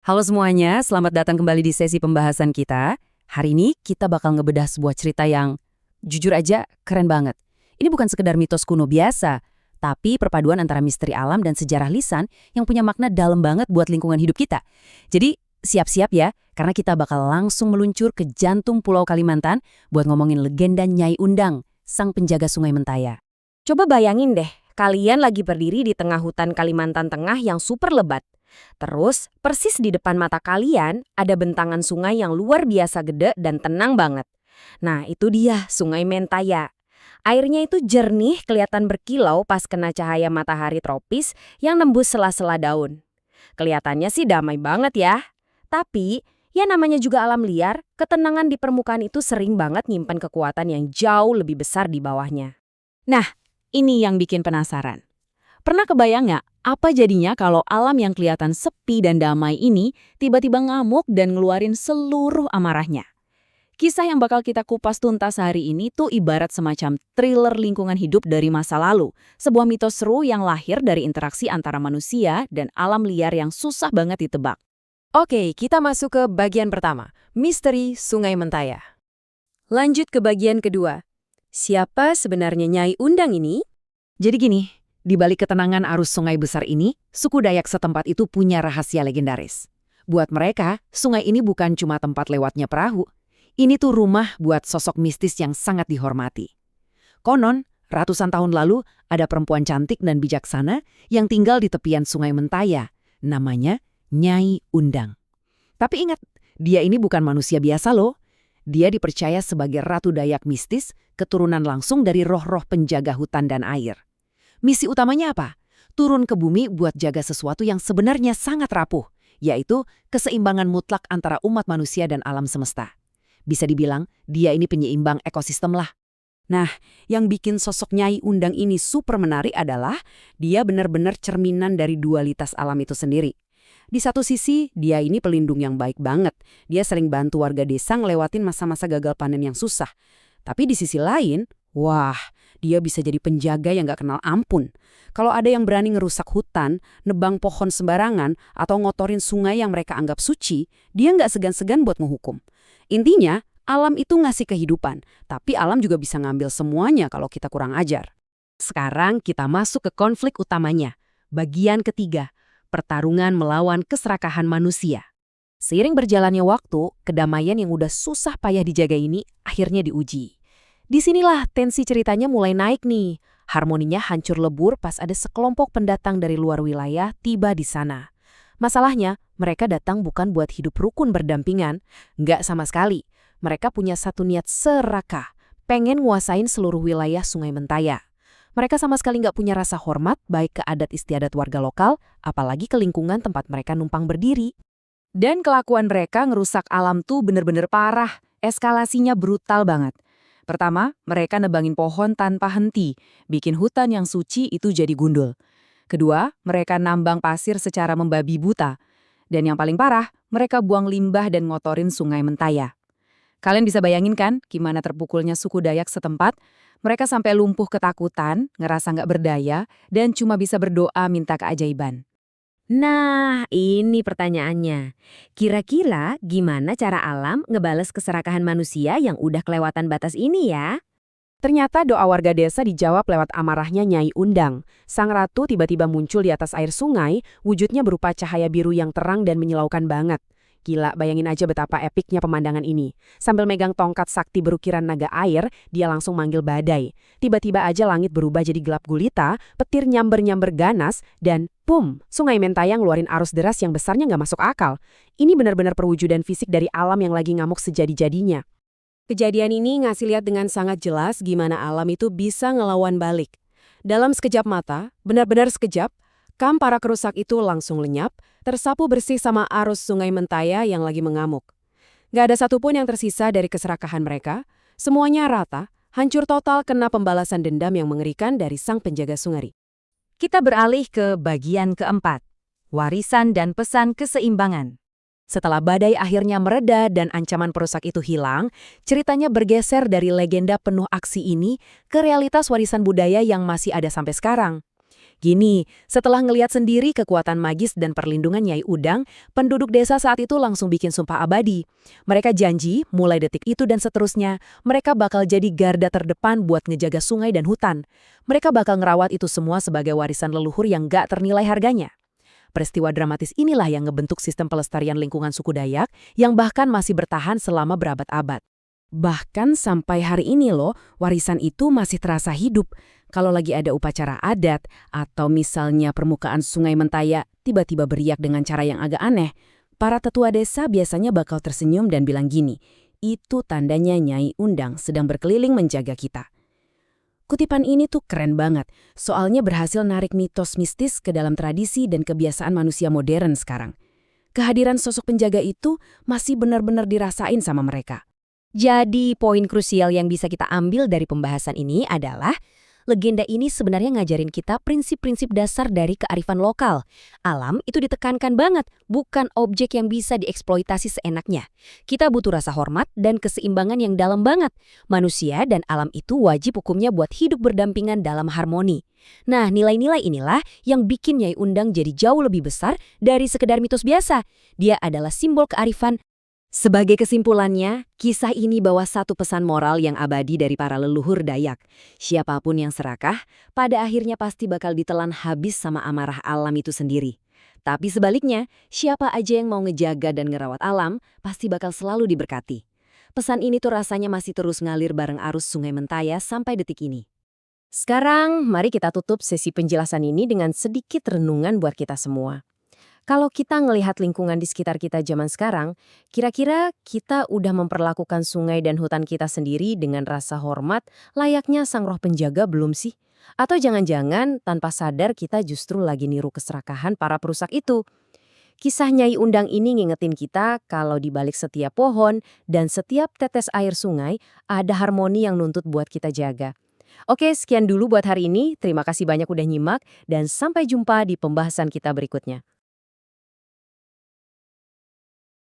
Halo semuanya, selamat datang kembali di sesi pembahasan kita. Hari ini kita bakal ngebedah sebuah cerita yang jujur aja keren banget. Ini bukan sekedar mitos kuno biasa, tapi perpaduan antara misteri alam dan sejarah lisan yang punya makna dalam banget buat lingkungan hidup kita. Jadi siap-siap ya, karena kita bakal langsung meluncur ke jantung Pulau Kalimantan buat ngomongin legenda Nyai Undang, sang penjaga Sungai Mentaya. Coba bayangin deh, kalian lagi berdiri di tengah hutan Kalimantan Tengah yang super lebat. Terus, persis di depan mata kalian ada bentangan sungai yang luar biasa gede dan tenang banget. Nah, itu dia Sungai Mentaya. Airnya itu jernih, kelihatan berkilau pas kena cahaya matahari tropis yang nembus sela-sela daun. Kelihatannya sih damai banget ya. Tapi, ya namanya juga alam liar, ketenangan di permukaan itu sering banget nyimpan kekuatan yang jauh lebih besar di bawahnya. Nah, ini yang bikin penasaran. Pernah kebayang nggak apa jadinya kalau alam yang kelihatan sepi dan damai ini tiba-tiba ngamuk dan ngeluarin seluruh amarahnya? Kisah yang bakal kita kupas tuntas hari ini tuh ibarat semacam thriller lingkungan hidup dari masa lalu. Sebuah mitos seru yang lahir dari interaksi antara manusia dan alam liar yang susah banget ditebak. Oke, kita masuk ke bagian pertama, misteri Sungai Mentaya. Lanjut ke bagian kedua. Siapa sebenarnya Nyai Undang ini? Jadi gini, di balik ketenangan arus sungai besar ini, suku Dayak setempat itu punya rahasia legendaris. Buat mereka, sungai ini bukan cuma tempat lewatnya perahu. Ini tuh rumah buat sosok mistis yang sangat dihormati. Konon, ratusan tahun lalu ada perempuan cantik dan bijaksana yang tinggal di tepian Sungai Mentaya. Namanya Nyai Undang. Tapi ingat, dia ini bukan manusia biasa loh. Dia dipercaya sebagai Ratu Dayak mistis, keturunan langsung dari roh-roh penjaga hutan dan air. Misi utamanya apa? Turun ke bumi buat jaga sesuatu yang sebenarnya sangat rapuh, yaitu keseimbangan mutlak antara umat manusia dan alam semesta. Bisa dibilang, dia ini penyeimbang ekosistem lah. Nah, yang bikin sosok Nyai Undang ini super menarik adalah dia benar-benar cerminan dari dualitas alam itu sendiri. Di satu sisi, dia ini pelindung yang baik banget. Dia sering bantu warga desa ngelewatin masa-masa gagal panen yang susah. Tapi di sisi lain, wah, dia bisa jadi penjaga yang gak kenal ampun. Kalau ada yang berani ngerusak hutan, nebang pohon sembarangan, atau ngotorin sungai yang mereka anggap suci, dia gak segan-segan buat ngehukum. Intinya, alam itu ngasih kehidupan, tapi alam juga bisa ngambil semuanya kalau kita kurang ajar. Sekarang kita masuk ke konflik utamanya, bagian ketiga, pertarungan melawan keserakahan manusia. Seiring berjalannya waktu, kedamaian yang udah susah payah dijaga ini akhirnya diuji. Disinilah tensi ceritanya mulai naik nih. Harmoninya hancur lebur pas ada sekelompok pendatang dari luar wilayah tiba di sana. Masalahnya, mereka datang bukan buat hidup rukun berdampingan. Nggak sama sekali. Mereka punya satu niat serakah, pengen nguasain seluruh wilayah Sungai Mentaya. Mereka sama sekali nggak punya rasa hormat baik ke adat istiadat warga lokal, apalagi ke lingkungan tempat mereka numpang berdiri. Dan kelakuan mereka ngerusak alam tuh bener-bener parah. Eskalasinya brutal banget. Pertama, mereka nebangin pohon tanpa henti, bikin hutan yang suci itu jadi gundul. Kedua, mereka nambang pasir secara membabi buta. Dan yang paling parah, mereka buang limbah dan ngotorin Sungai Mentaya. Kalian bisa bayangin kan gimana terpukulnya suku Dayak setempat? Mereka sampai lumpuh ketakutan, ngerasa nggak berdaya, dan cuma bisa berdoa minta keajaiban. Nah, ini pertanyaannya. Kira-kira gimana cara alam ngebales keserakahan manusia yang udah kelewatan batas ini ya? Ternyata doa warga desa dijawab lewat amarahnya Nyai Undang. Sang ratu tiba-tiba muncul di atas air sungai, wujudnya berupa cahaya biru yang terang dan menyilaukan banget. Gila, bayangin aja betapa epiknya pemandangan ini. Sambil megang tongkat sakti berukiran naga air, dia langsung manggil badai. Tiba-tiba aja langit berubah jadi gelap gulita, petir nyamber-nyamber ganas, dan boom, Sungai Mentaya ngeluarin arus deras yang besarnya nggak masuk akal. Ini benar-benar perwujudan fisik dari alam yang lagi ngamuk sejadi-jadinya. Kejadian ini ngasih lihat dengan sangat jelas gimana alam itu bisa ngelawan balik. Dalam sekejap mata, benar-benar sekejap, kam para kerusak itu langsung lenyap, tersapu bersih sama arus Sungai Mentaya yang lagi mengamuk. Gak ada satupun yang tersisa dari keserakahan mereka, semuanya rata, hancur total kena pembalasan dendam yang mengerikan dari sang penjaga sungai. Kita beralih ke bagian keempat, warisan dan pesan keseimbangan. Setelah badai akhirnya mereda dan ancaman perusak itu hilang, ceritanya bergeser dari legenda penuh aksi ini ke realitas warisan budaya yang masih ada sampai sekarang. Gini, setelah ngelihat sendiri kekuatan magis dan perlindungan Nyai Udang, penduduk desa saat itu langsung bikin sumpah abadi. Mereka janji, mulai detik itu dan seterusnya, mereka bakal jadi garda terdepan buat ngejaga sungai dan hutan. Mereka bakal ngerawat itu semua sebagai warisan leluhur yang gak ternilai harganya. Peristiwa dramatis inilah yang ngebentuk sistem pelestarian lingkungan suku Dayak yang bahkan masih bertahan selama berabad-abad. Bahkan sampai hari ini loh, warisan itu masih terasa hidup. Kalau lagi ada upacara adat, atau misalnya permukaan sungai Mentaya tiba-tiba beriak dengan cara yang agak aneh, para tetua desa biasanya bakal tersenyum dan bilang gini, itu tandanya Nyai Undang sedang berkeliling menjaga kita. Kutipan ini tuh keren banget, soalnya berhasil narik mitos mistis ke dalam tradisi dan kebiasaan manusia modern sekarang. Kehadiran sosok penjaga itu masih benar-benar dirasain sama mereka. Jadi, poin krusial yang bisa kita ambil dari pembahasan ini adalah legenda ini sebenarnya ngajarin kita prinsip-prinsip dasar dari kearifan lokal. Alam itu ditekankan banget, bukan objek yang bisa dieksploitasi seenaknya. Kita butuh rasa hormat dan keseimbangan yang dalam banget. Manusia dan alam itu wajib hukumnya buat hidup berdampingan dalam harmoni. Nah, nilai-nilai inilah yang bikin Nyai Undang jadi jauh lebih besar dari sekedar mitos biasa. Dia adalah simbol kearifan. Sebagai kesimpulannya, kisah ini bawa satu pesan moral yang abadi dari para leluhur Dayak. Siapapun yang serakah, pada akhirnya pasti bakal ditelan habis sama amarah alam itu sendiri. Tapi sebaliknya, siapa aja yang mau ngejaga dan ngerawat alam, pasti bakal selalu diberkati. Pesan ini tuh rasanya masih terus ngalir bareng arus Sungai Mentaya sampai detik ini. Sekarang, mari kita tutup sesi penjelasan ini dengan sedikit renungan buat kita semua. Kalau kita ngelihat lingkungan di sekitar kita zaman sekarang, kira-kira kita udah memperlakukan sungai dan hutan kita sendiri dengan rasa hormat layaknya sang roh penjaga belum sih? Atau jangan-jangan tanpa sadar kita justru lagi niru keserakahan para perusak itu? Kisah Nyai Undang ini ngingetin kita kalau di balik setiap pohon dan setiap tetes air sungai ada harmoni yang nuntut buat kita jaga. Oke, sekian dulu buat hari ini. Terima kasih banyak udah nyimak dan sampai jumpa di pembahasan kita berikutnya.